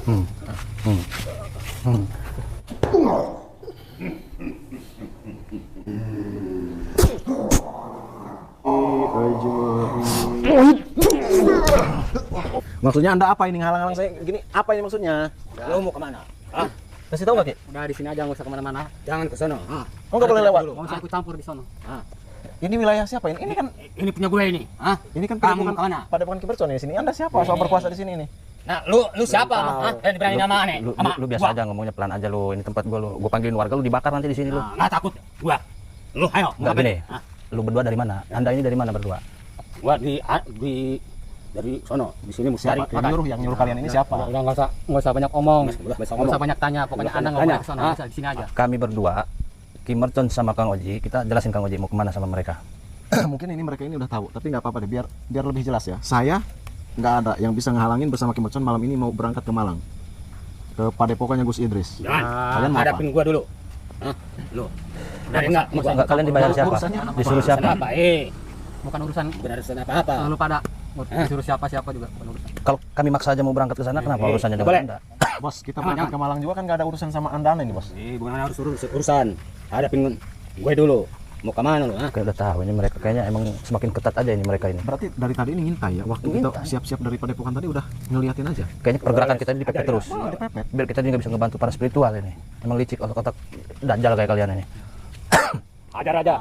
Hmm. Hmm. Hmm. Maksudnya Anda apa ini ngalang-ngalang saya gini? Apa ini maksudnya? Lu mau kemana? Ah, Kasih tahu nggak, Ki? udah di sini aja, nggak usah kemana-mana. Jangan ke sono. Oh, nggak boleh lewat. Nggak usah ikut campur di sono. Ini wilayah siapa ini? Ini kan Ini punya gue ini. ini kan Kamu bukan kemana? pada bukan Kibercon di sini. Anda siapa? Soal berkuasa di sini ini. Nah, lu siapa? Yang berani nama aneh? Lu biasa aja ngomongnya pelan aja lu. Ini tempat gua lu. Gua panggilin warga lu dibakar nanti di sini lu. Nggak takut gua. Lu ayo. Enggak gini. Lu berdua dari mana? Anda ini dari mana berdua? Gua dari sono. Di sini mesti cari. Yang nyuruh kalian ini siapa? Udah nggak usah banyak omong. Nggak usah banyak tanya. Pokoknya Anda nggak boleh ke sono. Bisa di sini aja. Kami berdua, Ki Mercon sama Kang Oji, kita jelasin Kang Oji mau kemana sama mereka. Mungkin ini mereka ini udah tahu, tapi nggak apa-apa deh, biar lebih jelas ya. Saya nggak ada yang bisa ngehalangin bersama Ki Mercon malam ini mau berangkat ke Malang, ke Padepokannya Gus Idris. Jangan. Hadapin gua dulu. Lu. Dari Enggak kalian dibayar siapa? Disuruh siapa? Apa? Bukan urusan Urusan apa-apa. lu pada disuruh siapa juga bukan urusan. Kalau kami maksa aja mau berangkat ke sana, kenapa urusannya dengan boleh. Anda? Bos, kita berangkat ke Malang juga kan nggak ada urusan sama Anda ini, Bos. Bukan harus urusan. Hadapin gue dulu. Mau kemana lu? Kayak udah tahu ini mereka kayaknya emang semakin ketat aja ini mereka ini. Berarti dari tadi ini ngintai ya, waktu kita siap-siap dari Padepokan tadi udah ngeliatin aja. Kayaknya pergerakan kita ini dipepet terus. Dipepet. Biar kita juga bisa ngebantu para spiritual ini. Emang licik otak-otak dajal kayak kalian ini. Hajar aja.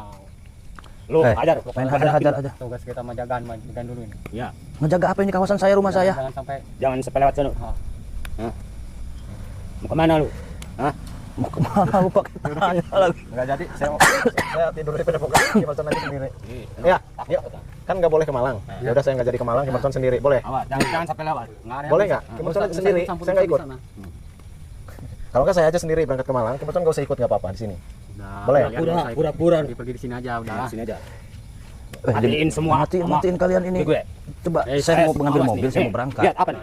Lu hajar. Main hajar aja. Tugas kita menjagaan dulu ini. Ya. Ngejaga apa ini kawasan saya, rumah saya? Jangan sampai Lewat sana. Mau kemana lu? Mau kemana lu pakai tanya lagi? Nggak jadi, saya tidur di Padepokan, Ki Mercon aja sendiri. Ya, yuk. Kan nggak boleh ke Malang. Ya udah saya nggak jadi ke Malang, Ki Mercon sendiri. Boleh? Jangan sampai lewat. Boleh nggak? Ki Mercon aja sendiri, saya nggak ikut. Kalau nggak saya aja sendiri berangkat ke Malang, Ki Mercon nggak usah ikut, nggak apa-apa di sini. Boleh? Pura-pura pergi di sini aja udah. Di sini aja. Jadi Matiin semua. matiin kalian ini. Gue. Coba saya mau mengambil awas mobil, nih. saya mau berangkat. Lihat apa nih?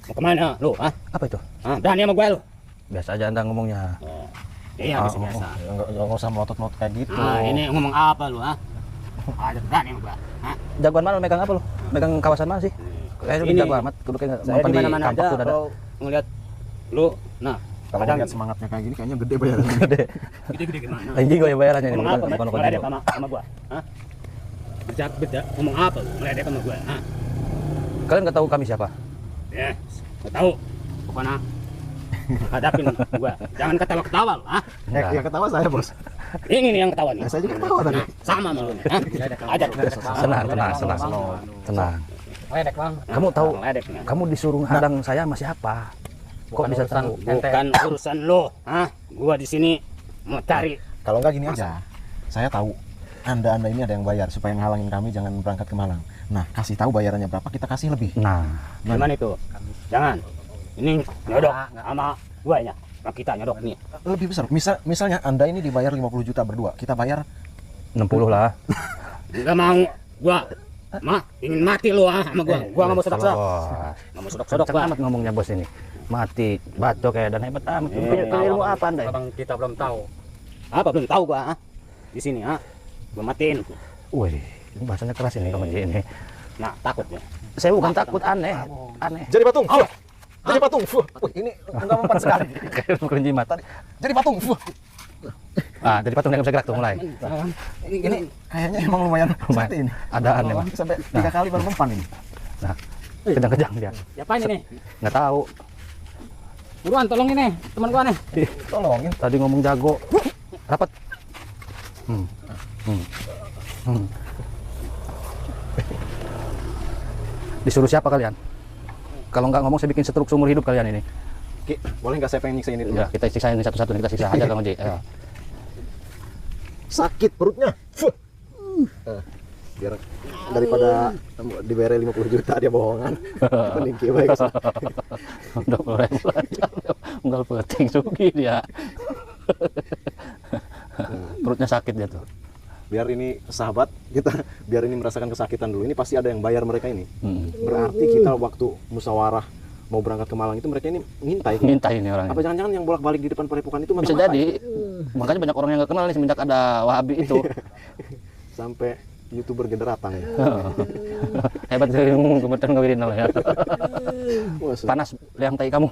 Mau kemana lu? Apa itu? Berani sama gue lu? Biasa aja Anda ngomongnya. Iya, biasa. Nggak usah melotot-melotot kayak gitu. Ini ngomong apa lu? Berani sama gue. Jagoan mana lu megang apa lu? Megang kawasan mana sih? Kayaknya lu Ini. jago amat. Kudu kayak Saya mapan di di mana-mana kampak aja tuh ada. kalau ngelihat lu. Nah, Kalau kadang lihat semangatnya kayak gini, kayaknya gede bayarannya. gede-gede gimana? Anjing gue bayarannya ini Ngomong apa? bukan Ngeledek konten. sama gua? Beda. Ngomong apa lu? Ngeledek sama gua? Kalian nggak tahu kami siapa? Ya, nggak tahu. Pokoknya hadapin gua. Jangan ketawa-ketawa lu, Yang ketawa saya, Bos. Ini nih yang ketawa nih. Saya juga ketawa tadi. Sama sama lu nih. Ajar. Tenang. Ledek bang. Kamu tahu? Ngeledek nih. Kamu disuruh hadang saya sama siapa? Kok bisa tahu? Bukan urusan lu, Gua di sini mau cari. Kalau nggak gini aja, saya tahu Anda ini ada yang bayar supaya ngehalangin kami jangan berangkat ke Malang. Nah, kasih tahu bayarannya berapa, kita kasih lebih. Nah, Gimana itu? Jangan. Ini nyodok sama gua ya. Sama kita nyodok nih. Lebih besar. Misalnya Anda ini dibayar 50 juta berdua, kita bayar 60 lah. Enggak mau gua. Ingin mati lu sama gua. Gua enggak mau sodok-sodok. Enggak mau sodok-sodok gua. Amat ngomongnya bos ini. Mati, bacok kayak dan hebat amat. Punya ilmu apa Anda? Abang kita belum tahu. Apa belum tahu gua, Di sini, Gua matiin. Wih, ini bahasanya keras ini Kang Oji ini. Nah, takut ya. Saya bukan takut, aneh. jadi patung. Jadi patung. Wih, ini enggak mempan sekali. Kayak bukan jimat. Jadi patung. Jadi patung yang bisa gerak tuh mulai. Ini kayaknya emang lumayan seperti ini. Adaan memang. Sampai 3 kali baru mempan ini. Nah, kejang-kejang dia. Siapa ini nih? Nggak tahu. Buruan tolongin nih teman gua nih. Tolongin. Tadi ngomong jago. Rapat. Disuruh siapa kalian? Kalau nggak ngomong saya bikin setruk seumur hidup kalian ini. Ki, boleh nggak saya pengen nyiksa ini dulu? Ya, kita siksa ini satu-satu, kita siksa aja Kang Oji. Ayo. Sakit perutnya. Biar daripada dibayar 50 juta dia bohongan. Mending kieu bae. Udah mulai belajar. Enggak penting sugi dia. Perutnya sakit dia tuh. Biar ini sahabat kita, biar ini merasakan kesakitan dulu. Ini pasti ada yang bayar mereka ini. Berarti kita waktu musyawarah mau berangkat ke Malang itu mereka ini ngintai. Ngintai ini orangnya. Apa jangan-jangan yang bolak-balik di depan Padepokan itu Bisa jadi. Makanya banyak orang yang nggak kenal nih semenjak ada Wahabi itu. Sampai YouTuber generatang ya. Hebat sih Kemercon ngawinin ya. Wah, Panas liang tai kamu.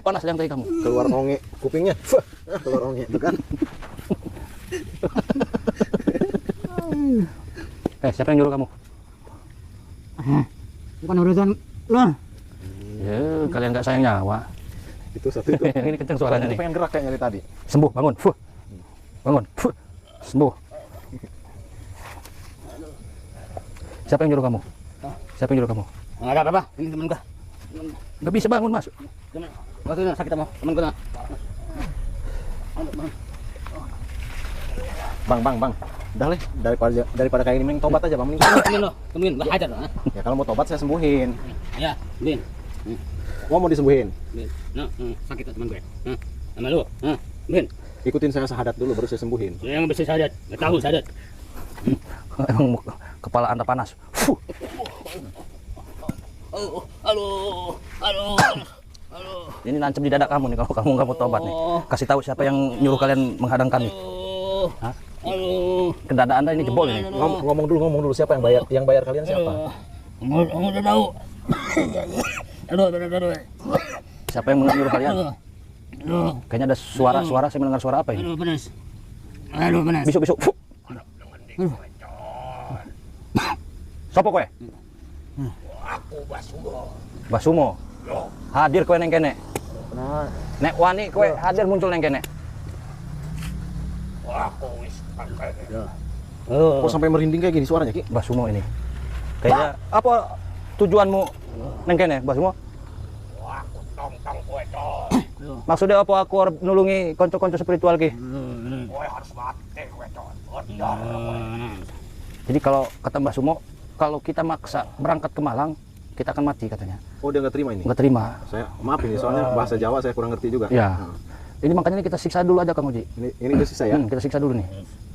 Panas liang tai kamu. keluar onge kupingnya. Keluar onge itu kan. Siapa yang nyuruh kamu? Bukan urusan lu. Ya, kalian nggak sayang nyawa. Itu satu itu. Ini kenceng suaranya nih. Pengen gerak kayaknya dari tadi. Sembuh, bangun. Bangun. Sembuh. Siapa yang nyuruh kamu? Siapa yang nyuruh kamu? Enggak ada apa-apa. Ini temen gua. Nggak bisa bangun, Mas. Waktu itu sakit sama temen gua. Bang. Udah leh, daripada kayak ini mending tobat aja, Bang. Temuin lah aja dong. Ya kalau mau tobat saya sembuhin. Ya, Bin. Gua mau disembuhin. Bin. Nah, sakit teman gue. Sama lu. Bin. Ikutin saya sahadat dulu baru saya sembuhin. Yang bisa sadat. Enggak tahu sadat. Emang kepala Anda panas. Halo. Ini nancep di dada kamu nih kalau kamu nggak mau tobat nih. Kasih tahu siapa yang nyuruh kalian menghadang kami. Hah? Halo. Ke dada Anda ini jebol ini. Ngomong dulu siapa yang bayar kalian siapa? Udah tahu. Aduh. Siapa yang nyuruh kalian? Kayaknya ada suara, saya mendengar suara apa ini? Aduh, panas. Bisuk. Sopo kowe? Aku Basumo. Hadir kowe neng kene. Nek wani kowe hadir muncul neng kene. Kok sampai merinding kayak gini suaranya, Ki? Basumo ini. Kayaknya apa tujuanmu neng kene, Basumo? Aku tong kowe toh. Maksudnya apa aku harus nulungi konco-konco spiritual ki? Kowe harus mati kowe toh. Jadi kalau kata Mbak Sumo, kalau kita maksa berangkat ke Malang, kita akan mati katanya. Oh, dia nggak terima ini? Nggak terima. Saya maaf ini soalnya bahasa Jawa saya kurang ngerti juga. Ya. Ini makanya kita siksa dulu aja Kang Uji. Ini udah sisa ya? Kita siksa dulu nih.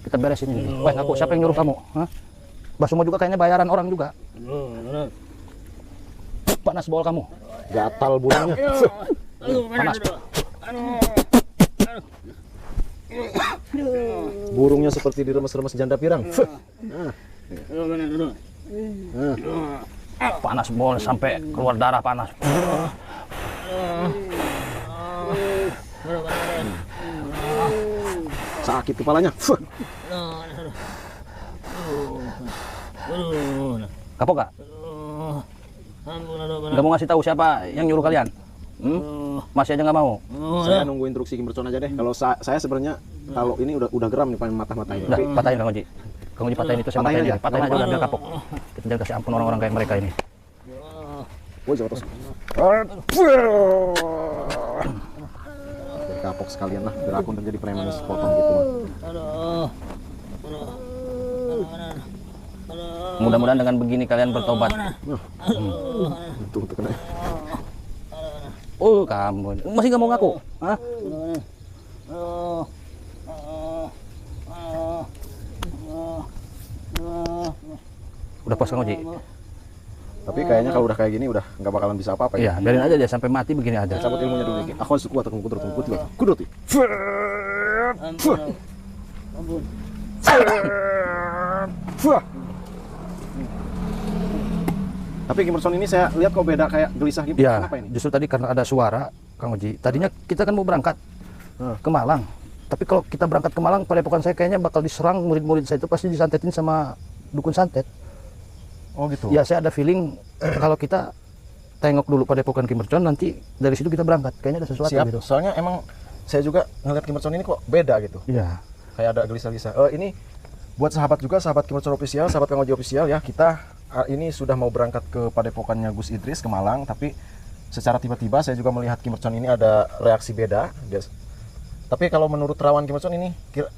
Kita beresin ini. Wah, aku siapa yang nyuruh kamu? Hah? Mbak Sumo juga kayaknya bayaran orang juga. Panas bol kamu. Gatal bulangnya. Panas. Burungnya seperti diremes-remes janda pirang. Panas bol sampai keluar darah panas. Sakit kepalanya. Kapok gak? Nggak mau ngasih tahu siapa yang nyuruh kalian? Masih aja nggak mau? Saya nunggu instruksi Kimberson aja deh. Kalau saya sebenarnya kalau ini udah geram nih paling mata-mata ini. Udah, patahin Kang Uji. Kang Uji patahin itu, saya Patahin patahin aja. aja. Patahin aja udah biar kapok. Kita jangan kasih ampun orang-orang kayak mereka ini. Woi, jatuh. Jadi kapok sekalian lah. Biar aku jadi preman sepotong gitu. Mudah-mudahan dengan begini kalian bertobat. Itu kena. Oh, kamu masih nggak mau ngaku? Hah? Udah puas Kang Uji? Tapi kayaknya kalau udah kayak gini udah nggak bakalan bisa apa-apa ya. Iya, biarin aja dia sampai mati begini aja. Cabut ilmunya dulu dikit. Aku harus kuat aku kudut. Tapi Kimberson ini saya lihat kok beda kayak gelisah gitu. Iya, Kenapa ini? justru tadi karena ada suara Kang Uji. Tadinya kita kan mau berangkat ke Malang. Tapi kalau kita berangkat ke Malang, padepokan saya kayaknya bakal diserang murid-murid saya itu pasti disantetin sama dukun santet. Oh gitu. Ya saya ada feeling kalau kita tengok dulu padepokan Kimberson, nanti dari situ kita berangkat. Kayaknya ada sesuatu Siap. gitu. Soalnya emang saya juga ngeliat Kimberson ini kok beda gitu. Iya. Kayak ada gelisah-gelisah. Ini buat sahabat juga, sahabat Kimberson official, sahabat Kang Oji official ya. Kita ini sudah mau berangkat ke padepokannya Gus Idris ke Malang, tapi secara tiba-tiba saya juga melihat Kimberson ini ada reaksi beda. Tapi kalau menurut rawan Kimberson ini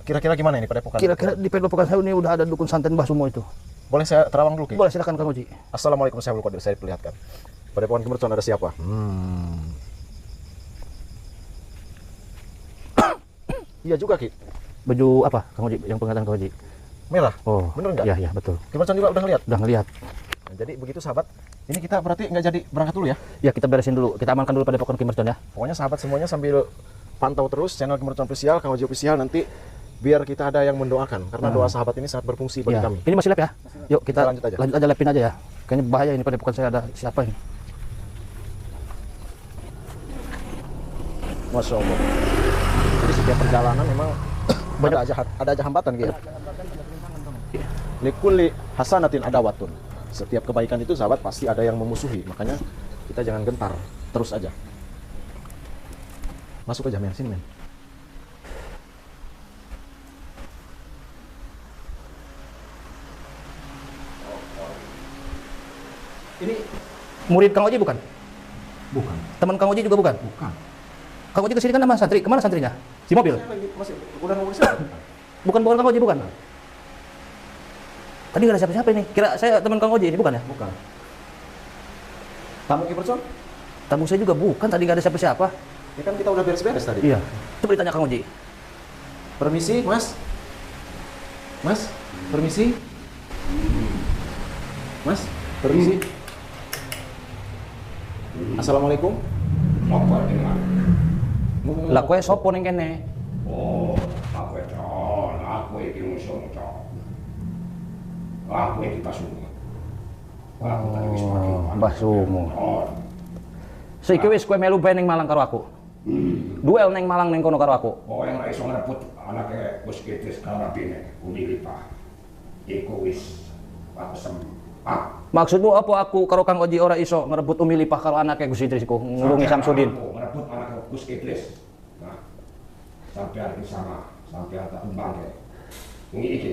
kira-kira gimana ini padepokan? Kira-kira di padepokan saya ini udah ada dukun santet Mbah Sumo itu. Boleh saya terawang dulu, Ki? Boleh, silakan Kang Uji. Assalamualaikum warahmatullahi wabarakatuh. Saya perlihatkan. Padepokan Kimberson ada siapa? Iya juga, Ki. Baju apa Kang Uji yang penglihatan Kang Uji? Merah. Oh, Bener nggak? Iya, iya, betul. Kimberson juga udah ngeliat. Udah ngelihat. Nah, jadi begitu sahabat. Ini kita berarti nggak jadi berangkat dulu ya? Ya, kita beresin dulu. Kita amankan dulu padepokan Kimberson ya. Pokoknya sahabat semuanya sambil pantau terus channel Kimberson official, Kang Oji official, nanti biar kita ada yang mendoakan karena doa sahabat ini sangat berfungsi bagi Ya. kami. Ini masih lab ya? Yuk kita lanjut aja. lanjut aja lapin aja ya. Kayaknya bahaya ini padepokan saya ada siapa ini. Masya Allah. Jadi setiap perjalanan memang ada aja hambatan gitu. Likulli hasanatin adawatun. Setiap kebaikan itu sahabat pasti ada yang memusuhi. Makanya kita jangan gentar, terus aja. Masuk aja men, sini men. Ini murid Kang Oji bukan? Bukan. Teman Kang Oji juga bukan? Bukan. Kang Oji kesini kan sama santri. Kemana santrinya? Di mobil? Masih udah mau istirahat. Bukan Kang Oji bukan? Tadi nggak ada siapa-siapa ini. Kira saya teman Kang Oji ini bukan ya? Bukan. Tamu Kiperson? Tamu saya juga bukan. Tadi nggak ada siapa-siapa. Ya kan kita udah beres-beres tadi. Iya. Coba ditanya Kang Oji. Permisi, Mas. Mas, permisi. Mas, permisi. Assalamualaikum. Apa dengan? Lah kowe sopo ning kene? Oh, aku con, aku iki musuh con. Aku iki pasumu. Aku tadi wis pagi. Mbah Sumu. Con. Saiki wis kowe melu bae ning Malang karo aku. Duel ning Malang ning kono karo aku. Oh, yang iso ngerebut anake Gus Idris karabine Umi Lipa. Iku wis aku sempat. Maksudmu apa aku karo Kang Oji ora iso ngerebut Umi Lipah karo anake Gus Idris ku ngulungi Samsudin? Ngerebut anake Gus Idris. Nah, sampai hari sama, sampai tak tumbang ke. Ini iki.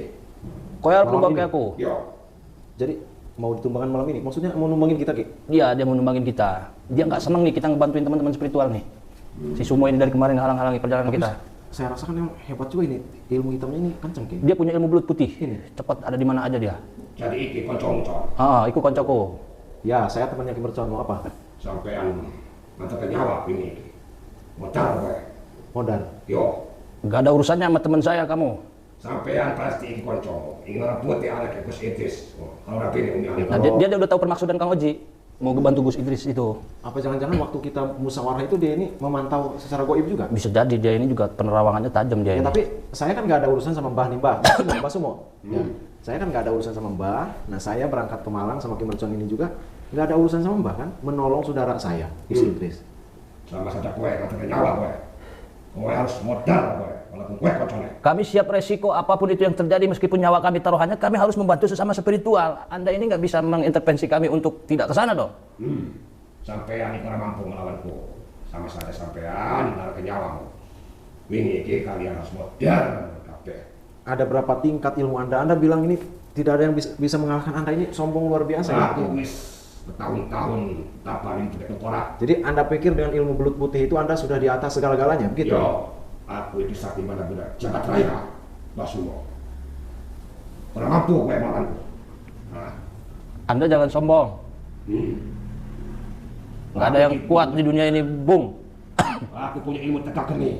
Kowe arep Malam numbang ini? ke aku? Yo. Jadi mau ditumbangkan malam ini? Maksudnya mau numbangin kita, Ki? Iya, dia mau numbangin kita. Dia nggak seneng nih kita ngebantuin teman-teman spiritual nih. Si Sumo ini dari kemarin halang-halangi perjalanan kita. Saya rasakan yang hebat juga ini. Ilmu hitamnya ini kenceng, Ki. Dia punya ilmu belut putih. Cepat ada di mana aja dia. Jadi iki kancamu con. Iku koncoku. Ya, saya temannya Kimercon. Mau apa? Sampean mantap nyawa ini. Modal kowe. Modal. Yo. Gak ada urusannya sama teman saya kamu. Sampean pasti iki kancamu. Ingin ngerebut anake Gus Idris. Oh, kalau rapi ini Umi Nah, Lipa. dia udah tahu permaksudan Kang Oji. Mau bantu Gus Idris itu. Apa jangan-jangan waktu kita musyawarah itu dia ini memantau secara goib juga? Bisa jadi dia ini juga penerawangannya tajam dia Ya, ini. tapi saya kan nggak ada urusan sama Mbah nih, Mbah. Mbah Sumo. Ya. Saya kan nggak ada urusan sama Mbah. Nah, saya berangkat ke Malang sama Kimercon ini juga nggak ada urusan sama Mbah kan, menolong saudara saya, Gus Idris. Sama saja kowe mantap nyawa kowe. Kowe harus modal kowe. Walaupun kowe kancane. Kami siap resiko apapun itu yang terjadi meskipun nyawa kami taruhannya, kami harus membantu sesama spiritual. Anda ini nggak bisa mengintervensi kami untuk tidak ke sana dong. Sampean iki ora mampu melawanku. Sama saja sampean naruh nyawamu. Wingi iki kalian harus modal kabeh. Ada berapa tingkat ilmu Anda? Anda bilang ini tidak ada yang bisa mengalahkan Anda, ini sombong luar biasa ya. Aku wis bertahun-tahun tapanin tidak korak. Jadi Anda pikir dengan ilmu belut putih itu Anda sudah di atas segala-galanya, begitu? Yo, aku itu sakti benar-benar jagat raya, Basumo. Orang mampu kowe malanku. Nah, Anda jangan sombong. Nggak ada yang kuat di dunia ini, Bung. aku punya ilmu tegak geni.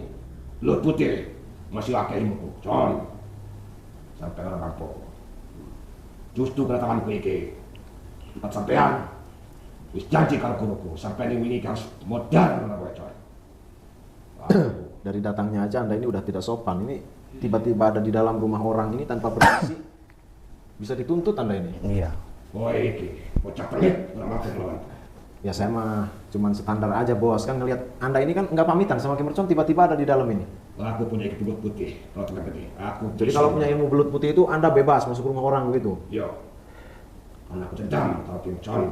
Lut putih masih akeh ilmuku. Con. Sampai orang mampu. Justru kedatanganku iki tempat sampean. Wis janji karo guruku, sampai ini harus modal ngono kowe, coy. Dari datangnya aja Anda ini udah tidak sopan. Ini tiba-tiba ada di dalam rumah orang ini tanpa berisi. Bisa dituntut Anda ini. Iya. Kowe iki bocah pelit, ora mampu melawanku. Ya saya mah cuman standar aja bos, kan ngelihat Anda ini kan nggak pamitan sama Kimercon, tiba-tiba ada di dalam ini. Aku punya ilmu belut putih, kalau tenang gede. Aku Jadi bisa- kalau punya ilmu belut putih itu Anda bebas masuk rumah orang begitu. Yo, karena aku dendam kalau Kimercon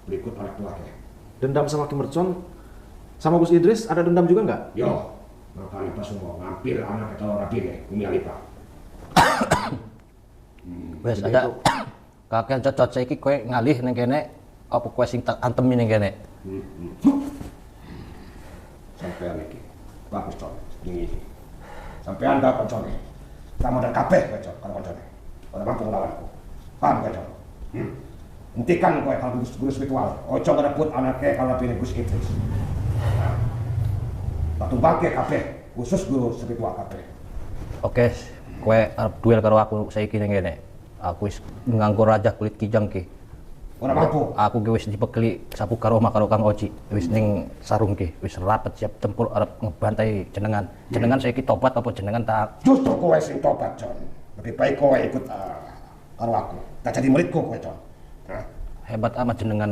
berikut anak tuake. Dendam sama Kimercon, sama Gus Idris ada dendam juga nggak? Yo, makanya pas semua ngampir anak kita rapi nih, Umi Alipa. Wes Jadi ada itu- kakek cocot saiki kowe ngalih ning kene apa kowe sing tak antemi ning kene. Sampai lagi, bagus con, ini. Sampai anda koncone, kamu ada kabeh kowe kalau koncone, kalau mampu melawanku, paham kowe con? Hentikan kowe kalau guru spiritual, ojo ngerebut anaknya kalau pilih Gus Idris. Batu bangke kabeh, khusus guru spiritual kabeh. Oke, kowe arep duel karo aku saiki ning kene. Aku wis nganggo raja kulit kijang ki. Ora mampu. Aku ge wis dipekeli sapu karo omah karo Kang Oji. Wis ning sarung ge, wis rapet siap tempur arep ngebantai jenengan. Jenengan saiki tobat apa jenengan tak? Justru kowe sing tobat, Jon. Lebih baik kowe ikut karo aku. Tak jadi muridku kowe, Jon. Hah? Hebat amat jenengan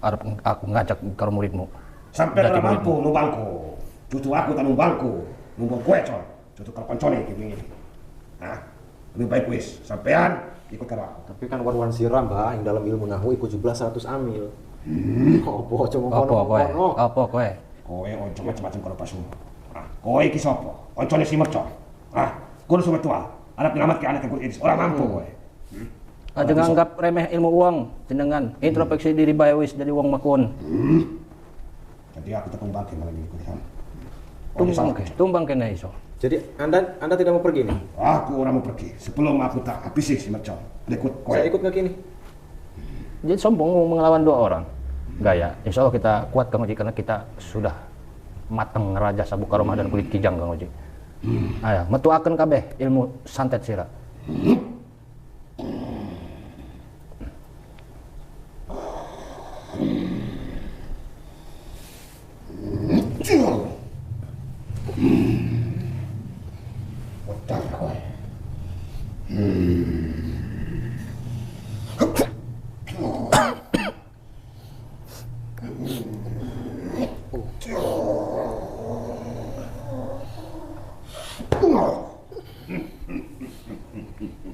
arep aku ngajak karo muridmu. Sampai Jadi ora mampu numbangku. Justru aku tak numbangku. Numbang kowe, Jon. Justru karo koncone iki wingi. Hah? Lebih baik wis sampean ikut karo aku. Tapi kan waruan siram, Mbah, yang dalam ilmu nahu iku 1700 amil. Apa coba Apa kowe? Apa kowe? Kowe ojo macam-macam karo pasu. Kowe iki sapa? Koncone si Mercon. Kudu sumetua. Arep ngelamat ke anak yang kudu ora mampu kowe. Aja nganggap remeh ilmu uang jenengan. Introspeksi diri bae wis jadi wong makun. Jadi aku tak tumbang malam ini kuliah. Tumbang kene iso. Jadi Anda tidak mau pergi nih? Aku orang mau pergi sebelum aku tak habisi si Mercon. Ikut kowe. Saya ikut nggak kini? Jadi sombong mau melawan 2 orang. Gaya. Insya Allah kita kuat Kang Oji karena kita sudah mateng raja sabuk karomah dan kulit kijang Kang Oji. Ayo, metuakeun kabeh ilmu santet sira. Udah kowe.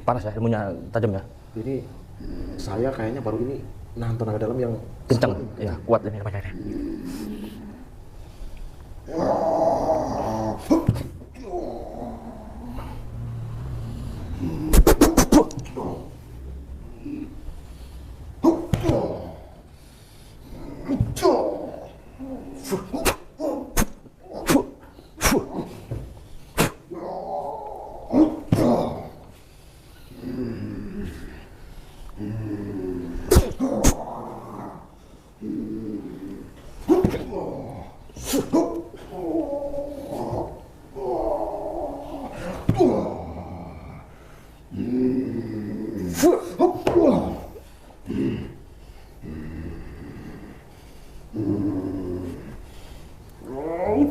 Panas ya ilmunya tajam ya. Jadi saya kayaknya baru ini nahan tenaga dalam yang Kenceng. Ya, kuat ini namanya.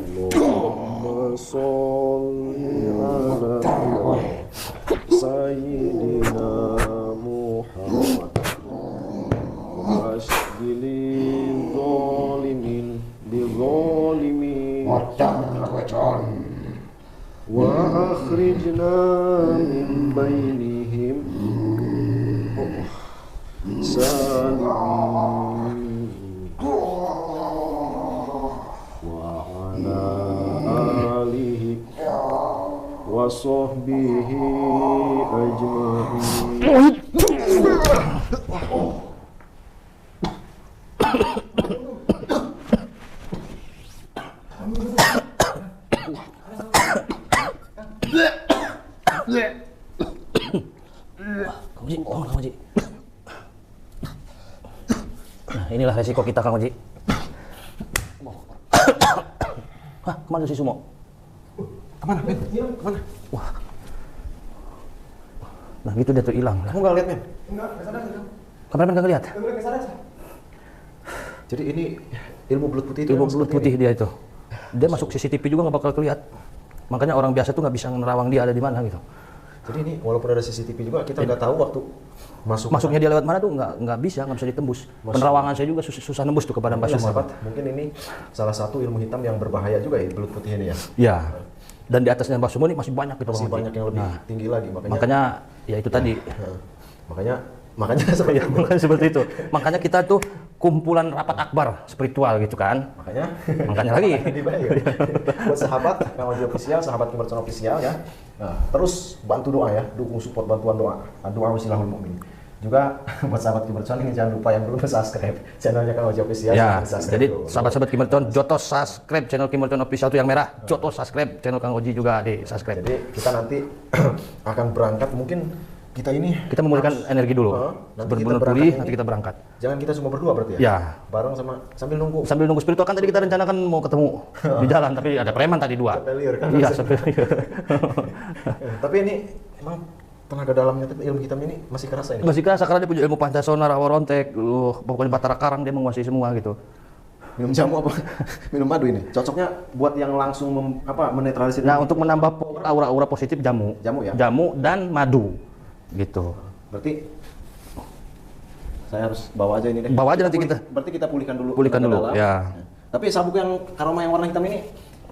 Allahumma sholli ala Sayyidina Muhammad washdili zalimin bizalimin Udah kowe, Jon. wa akhrijna min bainihim salimin wa ala alihi wa sahbihi ajma'in. Kang Oji, bangun Kang Oji. Nah, inilah resiko kita Kang Oji. Hah, kemana si Sumo? Kemana, Men? Kemana? Wah. Nah gitu dia tuh hilang. Kamu nggak lihat, Men? Kameramen nggak lihat? Jadi ini ilmu belut putih itu Ilmu memang belut seperti putih ini? dia itu. Dia masuk CCTV juga nggak bakal kelihatan. Makanya orang biasa tuh nggak bisa nerawang dia ada di mana gitu. Jadi ini walaupun ada CCTV juga kita nggak tahu waktu Masuknya dia lewat mana tuh nggak bisa ditembus. Penerawangan saya juga susah nembus tuh kepada Mbak Ya, Sumo. sahabat, mungkin ini salah satu ilmu hitam yang berbahaya juga ya belut putih ini ya. Ya. Dan di atasnya Mbak Sumo ini masih banyak gitu Masih Bang Oji. banyak yang lebih Nah, tinggi lagi makanya ya itu tadi. makanya seperti itu. Makanya seperti itu. Makanya kita tuh kumpulan rapat akbar spiritual gitu kan. Makanya lagi. Buat sahabat Kang Oji Official, sahabat Kimerson Official ya. Nah, terus bantu doa ya, dukung support bantuan doa. Doa wasilahul mukmin. Juga buat sahabat Kimerson ini jangan lupa yang belum subscribe channelnya Kang Oji Official. Ya, subscribe jadi dulu. sahabat-sahabat Kimerton, jotos subscribe channel Kimerton Official itu yang merah, jotos subscribe channel Kang Oji juga di subscribe. Jadi kita nanti akan berangkat mungkin kita memberikan energi dulu. nanti Benar-benar kita pulih, berangkat nanti ini. kita berangkat. Jangan kita cuma berdua berarti ya? Ya. Bareng sama sambil nunggu. Sambil nunggu spiritual kan tadi kita rencanakan mau ketemu di jalan, tapi ada preman tadi 2. Sepelir kan? Iya, sepelir. Tapi ini emang tenaga dalamnya ilmu hitam ini masih kerasa ini. Masih kerasa karena dia punya ilmu pancasona, rawa rontek, pokoknya Batara Karang dia menguasai semua gitu. Minum jamu apa? Minum madu ini. Cocoknya buat yang langsung menetralisir. Nah, untuk menambah aura-aura positif jamu. Jamu ya? Jamu dan madu. Gitu. Berarti saya harus bawa aja ini deh. Bawa aja nanti kita. Berarti kita pulihkan dulu. Pulihkan dulu, dalam. ya. Tapi sabuk yang aroma yang warna hitam ini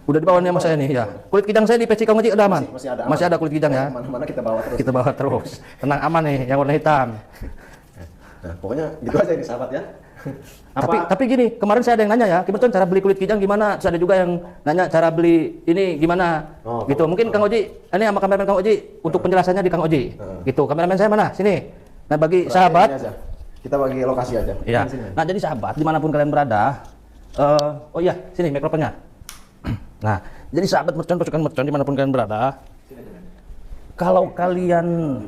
udah dibawa nih sama saya nih, ya. Kulit kijang saya di peci Kang Oji udah aman. Masih ada kulit kijang ya. Mana-mana kita bawa terus. Kita bawa terus. Tenang, aman nih yang warna hitam. Nah, pokoknya gitu aja nih sahabat ya. Tapi gini, kemarin saya ada yang nanya ya, kebetulan cara beli kulit kijang gimana? Terus ada juga yang nanya cara beli ini gimana? Gitu. Mungkin Kang Oji, ini sama kameramen Kang Oji untuk penjelasannya di Kang Oji. Gitu. Kameramen saya mana? Sini. Nah, bagi sahabat, kita bagi lokasi aja. Ya. Nah, jadi sahabat dimanapun kalian berada, oh iya, sini mikrofonnya. Nah, jadi sahabat mercon, pasukan mercon dimanapun kalian berada, kalau kalian,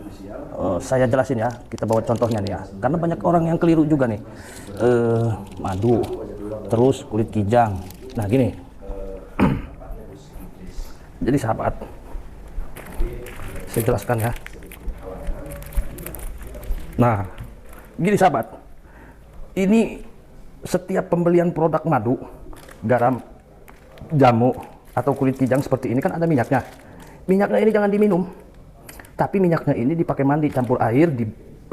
saya jelasin ya, kita bawa contohnya nih ya, karena banyak orang yang keliru juga nih, madu, terus kulit kijang. Nah gini, jadi sahabat, saya jelaskan ya. Nah, gini sahabat, ini setiap pembelian produk madu, garam, jamu, atau kulit kijang seperti ini kan ada minyaknya. Minyaknya ini jangan diminum. Tapi minyaknya ini dipakai mandi, campur air, di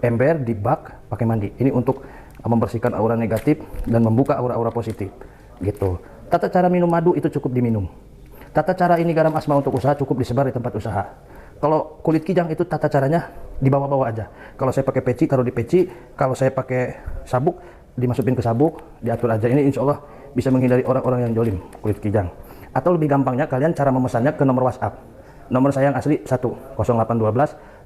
ember, di bak, pakai mandi. Ini untuk membersihkan aura negatif dan membuka aura-aura positif. Gitu. Tata cara minum madu itu cukup diminum. Tata cara ini garam asma untuk usaha cukup disebar di tempat usaha. Kalau kulit kijang itu tata caranya dibawa-bawa aja. Kalau saya pakai peci, taruh di peci. Kalau saya pakai sabuk, dimasukin ke sabuk, diatur aja. Ini insya Allah bisa menghindari orang-orang yang jolim kulit kijang. Atau lebih gampangnya kalian cara memesannya ke nomor WhatsApp. Nomor saya yang asli 0812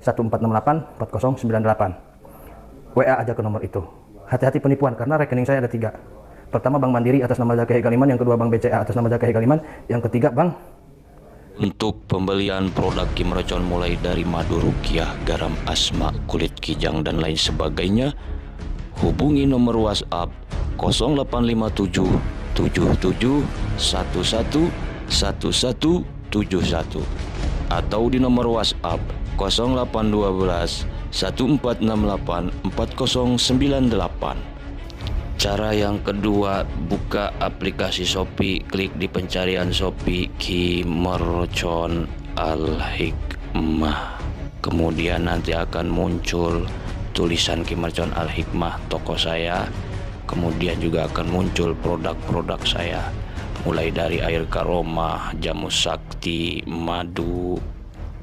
1468 4098. WA aja ke nomor itu. Hati-hati penipuan karena rekening saya ada 3. Pertama Bank Mandiri atas nama Zaki Hegaliman, yang kedua Bank BCA atas nama Zaki Hegaliman, yang ketiga Bank. Untuk pembelian produk Kim Mercon mulai dari madu rukiah, garam asma, kulit kijang dan lain sebagainya, hubungi nomor WhatsApp 0857 77 11 1171 atau di nomor WhatsApp 0812 1468 4098. Cara yang kedua, buka aplikasi Shopee, klik di pencarian Shopee Kim Mercon Al-Hikmah. Kemudian nanti akan muncul tulisan Kim Mercon Al-Hikmah toko saya. Kemudian juga akan muncul produk-produk saya, mulai dari air karomah, jamu sakti, madu,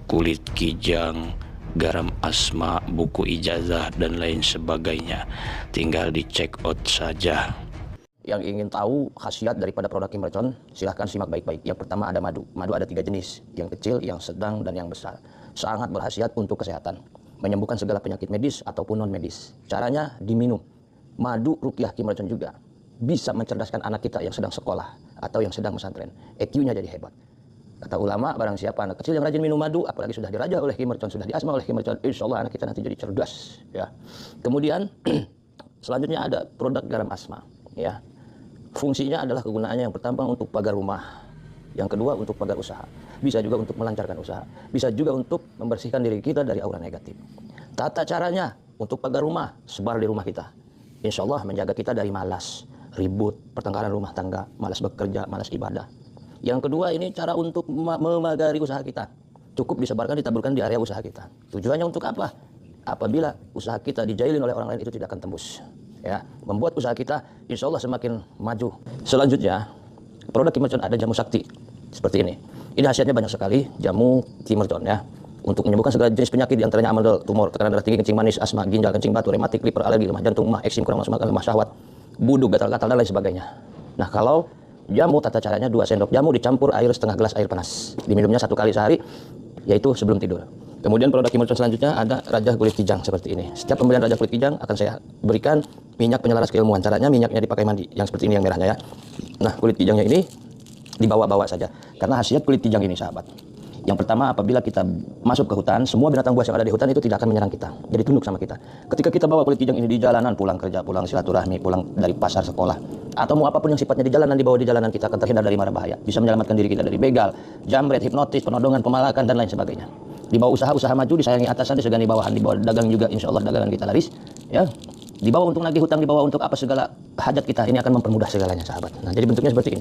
kulit kijang, garam asma, buku ijazah dan lain sebagainya. Tinggal di check out saja. Yang ingin tahu khasiat daripada produk Kim Mercon, silahkan simak baik-baik. Yang pertama ada madu. Madu ada 3 jenis, yang kecil, yang sedang, dan yang besar. Sangat berkhasiat untuk kesehatan, menyembuhkan segala penyakit medis ataupun non medis. Caranya diminum. Madu rukiah Kim Mercon juga bisa mencerdaskan anak kita yang sedang sekolah atau yang sedang pesantren. EQ-nya jadi hebat. Kata ulama, barang siapa anak kecil yang rajin minum madu, apalagi sudah diraja oleh Kim Mercon, sudah diasma oleh Kim Mercon, insya Allah anak kita nanti jadi cerdas. Ya. Kemudian selanjutnya ada produk garam asma. Ya. Fungsinya adalah kegunaannya yang pertama untuk pagar rumah, yang kedua untuk pagar usaha, bisa juga untuk melancarkan usaha, bisa juga untuk membersihkan diri kita dari aura negatif. Tata caranya untuk pagar rumah, sebar di rumah kita. Insya Allah menjaga kita dari malas, ribut, pertengkaran rumah tangga, malas bekerja, malas ibadah. Yang kedua ini cara untuk memagari usaha kita. Cukup disebarkan, ditaburkan di area usaha kita. Tujuannya untuk apa? Apabila usaha kita dijailin oleh orang lain, itu tidak akan tembus. Ya, membuat usaha kita insya Allah semakin maju. Selanjutnya, produk Kim Mercon ada jamu sakti seperti ini. Ini khasiatnya banyak sekali, jamu Kim Mercon ya. Untuk menyembuhkan segala jenis penyakit, diantaranya amaldal, tumor, tekanan darah tinggi, kencing manis, asma, ginjal, kencing batu, rematik, liver, alergi, lemah jantung, mah, eksim, kurang masuk makan, lemah syahwat, buduk, gatal-gatal dan lain sebagainya. Nah, kalau jamu, tata caranya 2 sendok jamu dicampur air setengah gelas air panas. Diminumnya 1 kali sehari, yaitu sebelum tidur. Kemudian produk Kim Mercon selanjutnya ada raja kulit kijang seperti ini. Setiap pembelian raja kulit kijang akan saya berikan minyak penyelaras keilmuan. Caranya minyaknya dipakai mandi, yang seperti ini yang merahnya ya. Nah, kulit kijangnya ini dibawa-bawa saja. Karena khasiat kulit kijang ini sahabat, yang pertama, apabila kita masuk ke hutan, semua binatang buas yang ada di hutan itu tidak akan menyerang kita, jadi tunduk sama kita. Ketika kita bawa kulit kijang ini di jalanan, pulang kerja, pulang silaturahmi, pulang dari pasar, sekolah, atau mau apapun yang sifatnya di jalanan, dibawa di jalanan, kita akan terhindar dari mara bahaya, bisa menyelamatkan diri kita dari begal, jambret, hipnotis, penodongan, pemalakan dan lain sebagainya. Di bawah usaha maju, disayangi atasan, disegani bawahan, di bawah dagang juga insya Allah dagangan kita laris. Ya, di bawah untuk nagih hutang, di bawah untuk apa segala hajat kita, ini akan mempermudah segalanya sahabat. Nah, jadi bentuknya seperti ini.